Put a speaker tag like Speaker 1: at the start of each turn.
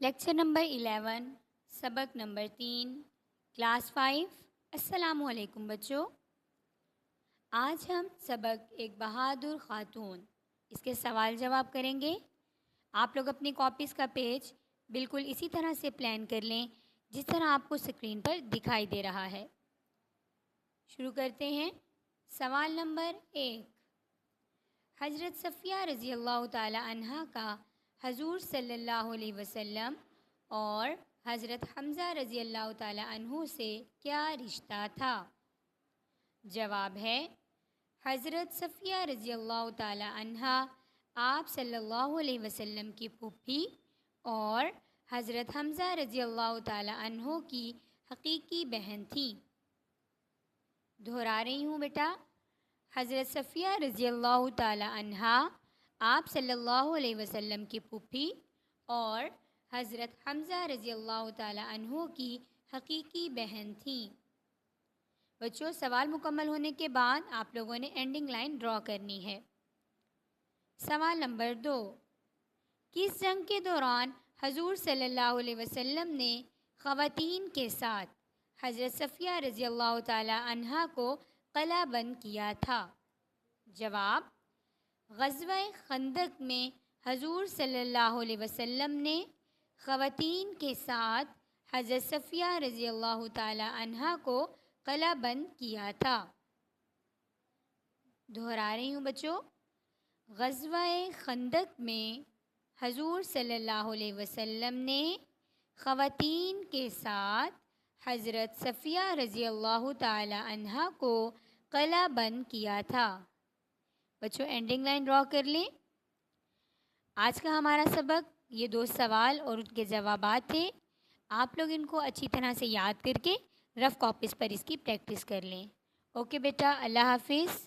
Speaker 1: Lecture number 11 سبق number 3 class 5۔ السلام علیکم بچوں، آج ہم سبق ایک بہادر خاتون اس کے سوال جواب کریں گے۔ آپ لوگ اپنی کاپیز کا پیج بالکل اسی طرح سے پلان کر لیں جس طرح آپ کو اسکرین پر دکھائی دے رہا ہے۔ شروع کرتے ہیں۔ سوال نمبر 1، حضرت صفیہ رضی اللہ تعالی عنہ کا حضور صلی اللہ علیہ وسلم اور حضرت حمزہ رضی اللہ تعالی عنہ سے کیا رشتہ تھا؟ جواب ہے، حضرت صفیہ رضی اللہ تعالی عنہ آپ صلی اللہ علیہ وسلم کی پھوپھی اور حضرت حمزہ رضی اللہ تعالی عنہ کی حقیقی بہن تھیں۔ دہرا رہی ہوں بیٹا، حضرت صفیہ رضی اللہ تعالی عنہ آپ صلی اللہ علیہ وسلم کی پھوپھی اور حضرت حمزہ رضی اللہ تعالی عنہ کی حقیقی بہن تھیں۔ بچوں، سوال مکمل ہونے کے بعد آپ لوگوں نے اینڈنگ لائن ڈرا کرنی ہے۔ سوال نمبر 2، کس جنگ کے دوران حضور صلی اللہ علیہ وسلم نے خواتین کے ساتھ حضرت صفیہ رضی اللہ تعالی عنہ کو قلعہ بند کیا تھا؟ جواب، غزوہ خندق میں حضور صلی اللہ علیہ وسلم نے خواتین کے ساتھ حضرت صفیہ رضی اللہ تعالی عنہ کو قلعہ بند کیا تھا۔ دہرا رہی ہوں بچوں، غزوہ خندق میں حضور صلی اللہ علیہ وسلم نے خواتین کے ساتھ حضرت صفیہ رضی اللہ تعالی عنہ کو قلعہ بند کیا تھا۔ بچوں، اینڈنگ لائن ڈرا کر لیں۔ آج کا ہمارا سبق یہ 2 سوال اور ان کے جوابات تھے۔ آپ لوگ ان کو اچھی طرح سے یاد کر کے رف کاپیز پر اس کی پریکٹس کر لیں۔ اوکے بیٹا، اللہ حافظ۔